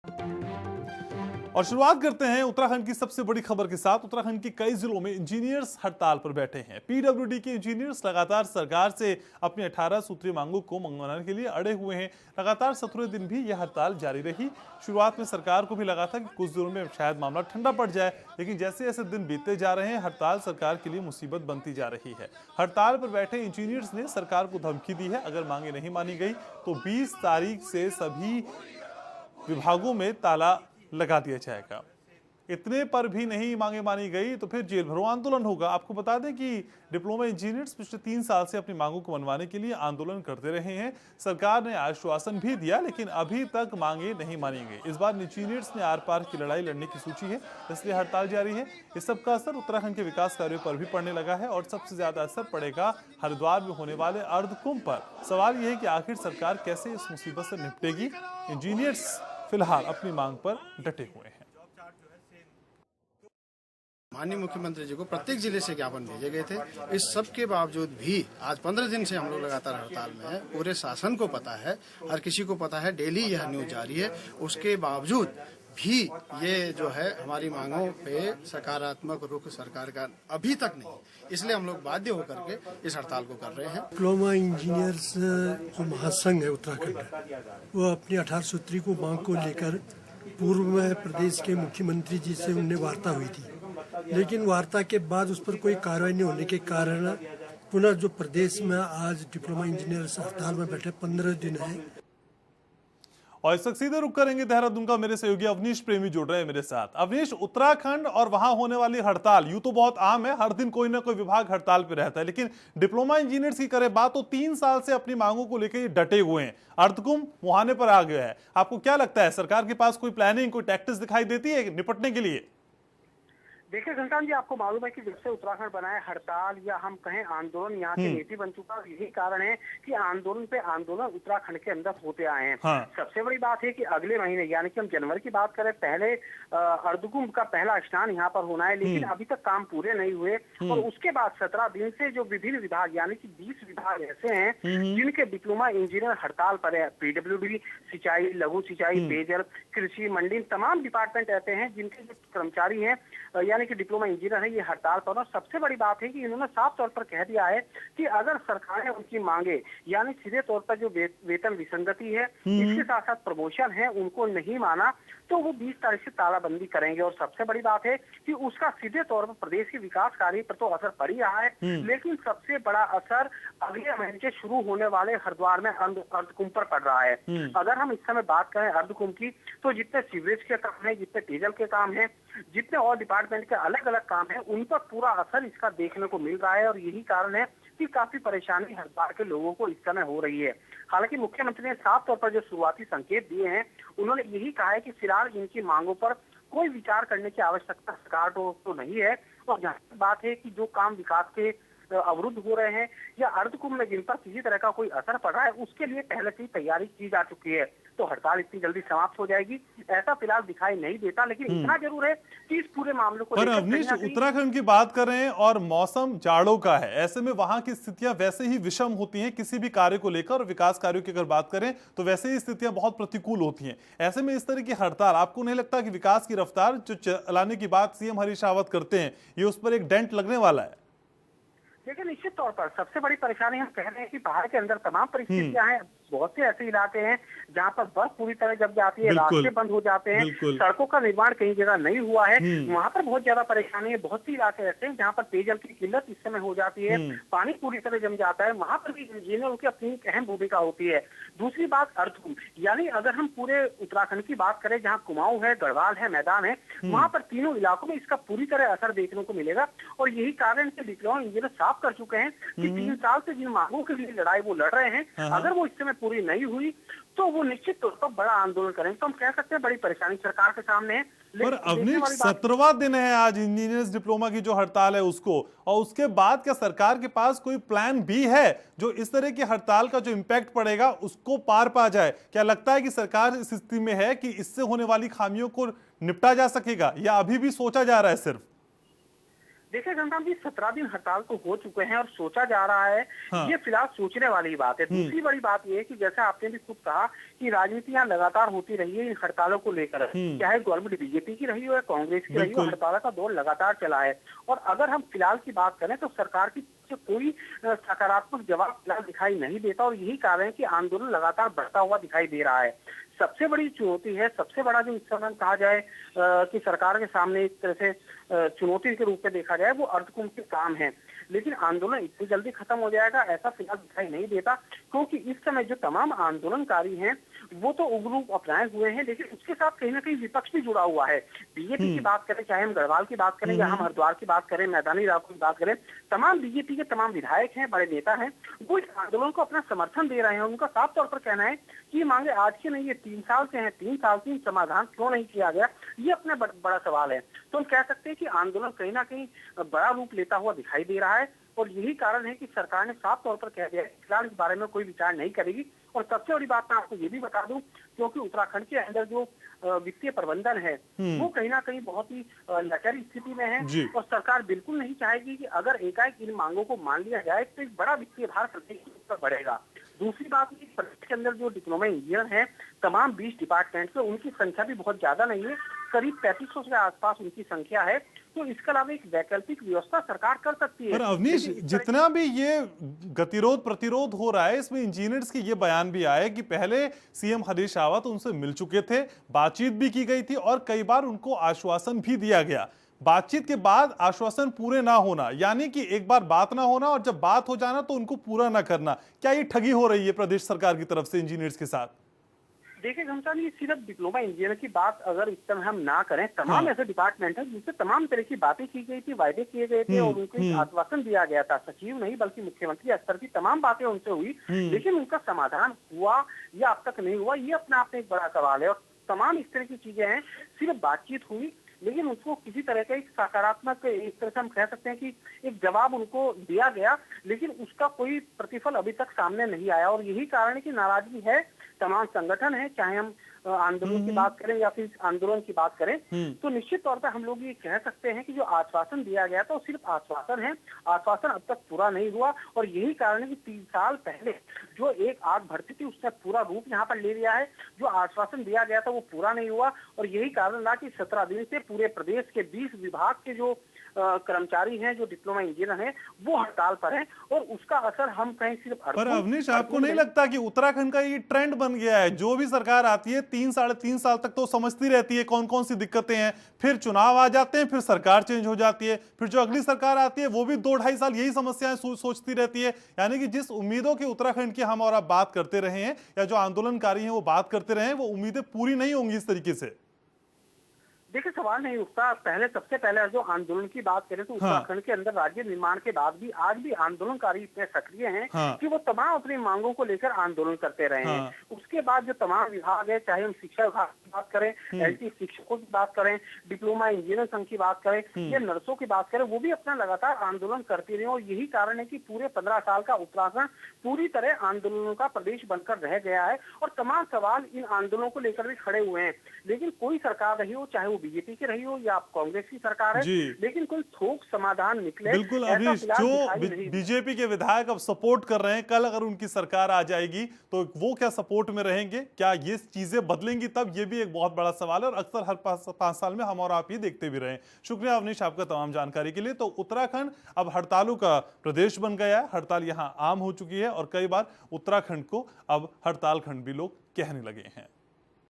और शुरुआत करते हैं उत्तराखंड की सबसे बड़ी खबर के साथ। उत्तराखंड के कई जिलों में इंजीनियर्स हड़ताल पर बैठे हैं। पीडब्ल्यूडी के इंजीनियर्स लगातार सरकार से अपनी 18 सूत्रीय मांगों को मंगवाने के लिए अड़े हुए हैं। लगातार 17वें दिन भी यह हड़ताल जारी रही। शुरुआत में सरकार को भी लगा था कि कुछ दिनों में शायद मामला ठंडा पड़ जाए, लेकिन जैसे जैसे दिन बीतते जा रहे हैं हड़ताल सरकार के लिए मुसीबत बनती जा रही है। हड़ताल पर बैठे इंजीनियर्स ने सरकार को धमकी दी है, अगर मांगे नहीं मानी गई तो 20 तारीख से सभी विभागों में ताला लगा दिया जाएगा। इतने पर भी नहीं मांगे मानी गई तो फिर जेल भरो आंदोलन होगा। आपको बता दें कि डिप्लोमा इंजीनियर्स पिछले 3 साल से अपनी मांगों को मनवाने के लिए आंदोलन करते रहे हैं। सरकार ने आश्वासन भी दिया, लेकिन अभी तक मांगे नहीं मानी गई। इस बार इंजीनियर्स ने आर पार की लड़ाई लड़ने की सूची है, इसलिए हड़ताल जारी है। इस सब का असर उत्तराखंड के विकास कार्यों पर भी पड़ने लगा है और सबसे ज्यादा असर पड़ेगा हरिद्वार में होने वाले अर्धकुंभ पर। सवाल यह है कि आखिर सरकार कैसे इस मुसीबत से निपटेगी। इंजीनियर्स फिलहाल अपनी मांग पर डटे हुए हैं। माननीय मुख्यमंत्री जी को प्रत्येक जिले से ज्ञापन भेजे गए थे। इस सब के बावजूद भी आज 15 दिन से हम लोग लगातार हड़ताल में हैं। पूरे शासन को पता है, हर किसी को पता है, डेली यह न्यूज जारी है। उसके बावजूद भी ये जो है हमारी मांगों पे सकारात्मक रुख सरकार का अभी तक नहीं, इसलिए हम लोग बाध्य होकर के इस हड़ताल को कर रहे हैं। डिप्लोमा इंजीनियर्स जो महासंघ है उत्तराखंड, वो अपनी 18 सूत्री को मांग को लेकर पूर्व में प्रदेश के मुख्यमंत्री जी से उनने वार्ता हुई थी, लेकिन वार्ता के बाद उस पर कोई कार्रवाई नहीं होने के कारण पुनः जो प्रदेश में आज डिप्लोमा इंजीनियर्स हड़ताल में बैठे 15 दिन है। और इस वक्त सीधे रुक करेंगे देहरादून का। मेरे सहयोगी अवनीश प्रेमी जुड़ रहे हैं मेरे साथ। अवनीश, उत्तराखंड और वहां होने वाली हड़ताल यूं तो बहुत आम है, हर दिन कोई ना कोई विभाग हड़ताल पे रहता है, लेकिन डिप्लोमा इंजीनियर्स की करें बात तो 3 साल से अपनी मांगों को लेकर डटे हुए हैं। अर्धकुंभ मुहाने पर आ गया है। आपको क्या लगता है, सरकार के पास कोई प्लानिंग, कोई टैक्टिक्स दिखाई देती है निपटने के लिए? देखिए घनश्याम जी, आपको मालूम है कि जब से उत्तराखंड बना है, हड़ताल या हम कहें आंदोलन यहाँ की नीति बन चुका है। यही कारण है कि आंदोलन पे आंदोलन उत्तराखंड के अंदर होते आए हैं। हाँ। सबसे बड़ी बात है कि अगले महीने यानी कि हम जनवरी की बात करें, पहले अर्धकुंभ का पहला स्नान यहाँ पर होना है, लेकिन अभी तक काम पूरे नहीं हुए। और उसके बाद 17 दिन से जो विभिन्न विभाग यानी कि 20 विभाग ऐसे हैं जिनके डिप्लोमा इंजीनियर हड़ताल पर है। पीडब्ल्यूडी, सिंचाई, लघु सिंचाई, पेयजल, कृषि, मंडी, तमाम डिपार्टमेंट ऐसे हैं जिनके जो कर्मचारी हैं यानी कि डिप्लोमा इंजीनियर है, ये हड़ताल पर। और सबसे बड़ी बात है कि इन्होंने साफ तौर पर कह दिया है कि अगर सरकार ने उनकी मांगे यानी सीधे तौर पर जो वेतन विसंगति है, इसके साथ साथ प्रमोशन है, उनको नहीं माना तो वो 20 तारीख से तालाबंदी करेंगे। और सबसे बड़ी बात है कि उसका सीधे तौर पर प्रदेश के विकास कार्य पर तो असर पड़ ही रहा है, लेकिन सबसे बड़ा असर अगले महीने से शुरू होने वाले हरिद्वार में अर्धकुंभ पर पड़ रहा है। अगर हम इस समय बात करें अर्धकुंभ की, तो जितने सीवरेज के काम है, जितने डीजल के काम है, जितने और डिपार्टमेंट के अलग अलग काम है, उन पर पूरा असर इसका देखने को मिल रहा है। और यही कारण है कि काफी परेशानी हरिद्वार के लोगों को इस समय हो रही है। हालांकि मुख्यमंत्री ने साफ तौर पर जो शुरुआती संकेत दिए हैं, उन्होंने यही कहा है कि फिलहाल इनकी मांगों पर कोई विचार करने की आवश्यकता सरकार तो नहीं है। और जहाँ तक बात है कि जो काम विकास के अवरुद्ध हो रहे हैं या अर्धकुंभ में जिन पर किसी तरह का कोई असर पड़ रहा है, उसके लिए पहले से ही तैयारी की जा चुकी है, तो हड़ताल इतनी जल्दी समाप्त हो जाएगी ऐसा फिलहाल दिखाई नहीं देता। लेकिन इतना जरूर है कि इस पूरे मामले को पर अवनीश, उत्तराखंड की बात करें और मौसम जाड़ों का है, ऐसे में वहां की स्थितियां वैसे ही विषम होती हैं किसी भी कार्य को लेकर। और विकास कार्यों की अगर बात करें तो वैसे ही स्थितियां बहुत प्रतिकूल होती हैं। ऐसे में इस तरह की हड़ताल, आपको नहीं लगता कि विकास की रफ्तार जो चलाने की बात सीएम हरीश रावत करते हैं, ये उस पर एक डेंट लगने वाला है? देखिए, निश्चित तौर पर सबसे बड़ी परेशानी हम कह रहे हैं कि पहाड़ के अंदर तमाम परिस्थितियां हैं। बहुत से ऐसे इलाके हैं जहां पर बर्फ पूरी तरह जम जाती है, रास्ते बंद हो जाते हैं, सड़कों का निर्माण कई जगह नहीं हुआ है, वहां पर बहुत ज्यादा परेशानी है। बहुत सी इलाके ऐसे हैं जहां पर पेयजल की किल्लत इस समय हो जाती है, पानी पूरी तरह जम जाता है, वहां पर भी इंजीनियरों की अपनी अहम भूमिका होती है। दूसरी बात अर्धकुंभ, यानी अगर हम पूरे उत्तराखंड की बात करें, जहाँ कुमाऊं है, गढ़वाल है, मैदान है, वहां पर तीनों इलाकों में इसका पूरी तरह असर देखने को मिलेगा। और यही कारण से डिप्लोमा इंजीनियर साफ कर चुके हैं कि 3 साल से जिन मांगों के लिए लड़ाई वो लड़ रहे हैं, अगर वो इस समय पूरी नहीं हुई तो वो निश्चित तौर पर बड़ा आंदोलन करेंगे। तो हम कह सकते हैं बड़ी परेशानी सरकार के सामने है। पर अवनीश, 17वां दिन है आज इंजीनियर्स डिप्लोमा की जो हड़ताल है उसको, और उसके बाद क्या सरकार के पास कोई प्लान भी है जो इस तरह की हड़ताल का जो इम्पैक्ट पड़ेगा उसको पार पा जाए? क्या लगता है कि सरकार इस स्थिति में है कि इससे होने वाली खामियों को निपटा जा सकेगा, या अभी भी सोचा जा रहा है सिर्फ? देखिए घनश्याम जी, 17 दिन हड़ताल तो हो चुके हैं और सोचा जा रहा है, ये फिलहाल सोचने वाली बात है। दूसरी बड़ी बात ये है कि जैसे आपने भी खुद कहा कि राजनीति यहाँ लगातार होती रही है इन हड़तालों को लेकर, चाहे गवर्नमेंट बीजेपी की रही हो या कांग्रेस की रही हो, हड़ताल का दौर लगातार चला है। और अगर हम फिलहाल की बात करें तो सरकार की कोई सकारात्मक जवाब फिलहाल दिखाई नहीं देता और यही कारण है कि आंदोलन लगातार बढ़ता हुआ दिखाई दे रहा है। सबसे बड़ी चुनौती है, सबसे बड़ा जो इस समय कहा जाए कि सरकार के सामने एक तरह से चुनौती के रूप में देखा जाए, वो अर्धकुंभ के काम है। लेकिन आंदोलन इतनी जल्दी खत्म हो जाएगा ऐसा फिलहाल दिखाई नहीं देता, क्योंकि इस समय जो तमाम आंदोलनकारी हैं वो तो उग्र रूप अपनाए हुए हैं, लेकिन उसके साथ कहीं ना कहीं विपक्ष भी जुड़ा हुआ है। बीजेपी की बात करें, चाहे हम गढ़वाल की बात करें या हम हरिद्वार की बात करें, मैदानी इलाकों की बात करें, तमाम बीजेपी के तमाम विधायक हैं, बड़े नेता हैं, वो इस आंदोलन को अपना समर्थन दे रहे हैं। उनका साफ तौर पर कहना है कि ये मांगे आज के नहीं, ये 3 साल से हैं, 3 साल से समाधान क्यों नहीं किया गया, ये अपना बड़ा सवाल है। तो हम कह सकते हैं कि आंदोलन कहीं ना कहीं बड़ा रूप लेता हुआ दिखाई दे रहा है और यही कारण है कि सरकार ने साफ तौर पर कह दिया है फिलहाल इस बारे में कोई विचार नहीं करेगी। और सबसे बड़ी बात मैं आपको ये भी बता दूं, क्योंकि उत्तराखंड के अंदर जो वित्तीय प्रबंधन है वो कहीं ना कहीं बहुत ही लाचारी स्थिति में है और सरकार बिल्कुल नहीं चाहेगी कि अगर एकाएक इन मांगों को मान लिया जाए तो एक बड़ा वित्तीय भार प्रदेश पर बढ़ेगा। दूसरी बात ये, प्रदेश के अंदर जो डिप्लोमा इंजीनियर हैं तमाम 20 डिपार्टमेंट में, उनकी संख्या भी बहुत ज्यादा नहीं है, करीब 3500 के आसपास उनकी संख्या है। तो इसके अलावा एक वैकल्पिक व्यवस्था सरकार कर सकती है। पर अवनीश, जितना भी ये गतिरोध प्रतिरोध हो रहा है, इसमें इंजीनियर्स के ये बयान भी आए कि पहले सीएम हरीश रावत उनसे मिल चुके थे, बातचीत भी की गई थी और कई बार उनको आश्वासन भी दिया गया। बातचीत के बाद आश्वासन पूरे ना होना, यानी कि एक बार बात ना होना और जब बात हो जाना तो उनको पूरा ना करना, क्या ये ठगी हो रही है प्रदेश सरकार की तरफ से इंजीनियर्स के साथ? देखिए घनश्याम, ये सिर्फ डिप्लोमा इंजीनियर की बात अगर इस समय हम ना करें, तमाम ऐसे डिपार्टमेंट है जिससे तमाम तरह की बातें की गई थी, वायदे किए गए थे और उनको एक आश्वासन दिया गया था। सचिव नहीं बल्कि मुख्यमंत्री स्तर की तमाम बातें उनसे हुई, लेकिन उनका समाधान हुआ या अब तक नहीं हुआ, ये अपने आप में एक बड़ा सवाल है। और तमाम इस तरह की चीजें हैं, सिर्फ बातचीत हुई लेकिन उसको किसी तरह का एक सकारात्मक, एक तरह से हम कह सकते हैं कि एक जवाब उनको दिया गया, लेकिन उसका कोई प्रतिफल अभी तक सामने नहीं आया। और यही कारण है कि नाराजगी है, तमाम संगठन है, चाहे हम आंदोलन की बात करें या फिर आंदोलन की बात करें, तो निश्चित तौर पर हम लोग ये कह सकते हैं कि जो आश्वासन दिया गया था वो सिर्फ आश्वासन है, आश्वासन अब तक पूरा नहीं हुआ। और यही कारण है कि 3 साल पहले जो एक आग भड़की थी उसने पूरा रूप यहाँ पर ले लिया है, जो आश्वासन दिया गया था वो पूरा नहीं हुआ। और यही कारण रहा कि 17 दिन से पूरे प्रदेश के 20 विभाग के जो कर्मचारी हैं, जो डिप्लोमा इंजीनियर हैं, वो हड़ताल पर हैं और उसका असर हम कहीं सिर्फ। पर अवनीश, आपको नहीं लगता कि उत्तराखंड का ये ट्रेंड बन गया है, जो भी सरकार आती है 3 साढ़े 3 साल तक तो समझती रहती है कौन कौन सी दिक्कतें हैं, फिर चुनाव आ जाते हैं, फिर सरकार चेंज हो जाती है, फिर जो अगली सरकार आती है वो भी 2-2.5 साल यही समस्याएं सोचती रहती है। यानी कि जिस उम्मीदों की उत्तराखंड की हम और आप बात करते रहे हैं या जो आंदोलनकारी हैं वो बात करते रहे हैं, वो उम्मीदें पूरी नहीं होंगी इस तरीके से। देखिए सवाल नहीं उठता। पहले सबसे पहले जो आंदोलन की बात करें तो उत्तराखंड के अंदर राज्य निर्माण के बाद भी आज भी आंदोलनकारी इतने सक्रिय हैं कि वो तमाम अपनी मांगों को लेकर आंदोलन करते रहे हैं। उसके बाद जो तमाम विभाग है, चाहे हम शिक्षा विभाग की बात करें, एलटी शिक्षकों की बात करें, डिप्लोमा इंजीनियर संघ की बात करें या नर्सों की बात करें, वो भी अपना लगातार आंदोलन करते रहे। और यही कारण है कि पूरे 15 साल का उत्तराखंड पूरी तरह आंदोलनों का प्रदेश बनकर रह गया है और तमाम सवाल इन आंदोलनों को लेकर भी खड़े हुए हैं। लेकिन कोई सरकार रही हो, चाहे वो बीजेपी की रही हो या कांग्रेस की सरकार है, लेकिन कोई ठोस समाधान निकले। बिल्कुल अवनीश, जो बीजेपी के विधायक अब सपोर्ट कर रहे हैं, कल अगर उनकी सरकार आ जाएगी तो वो क्या सपोर्ट में रहेंगे, क्या ये चीजें बदलेंगी तब, ये भी एक बहुत बड़ा सवाल है और अक्सर हर 5 साल में हम और आप ये देखते भी रहे। शुक्रिया अवनीश आपका तमाम जानकारी के लिए। तो उत्तराखंड अब हड़तालों का प्रदेश बन गया है, हड़ताल यहाँ आम हो चुकी है और कई बार उत्तराखंड को अब हड़ताल खंड भी लोग कहने लगे हैं।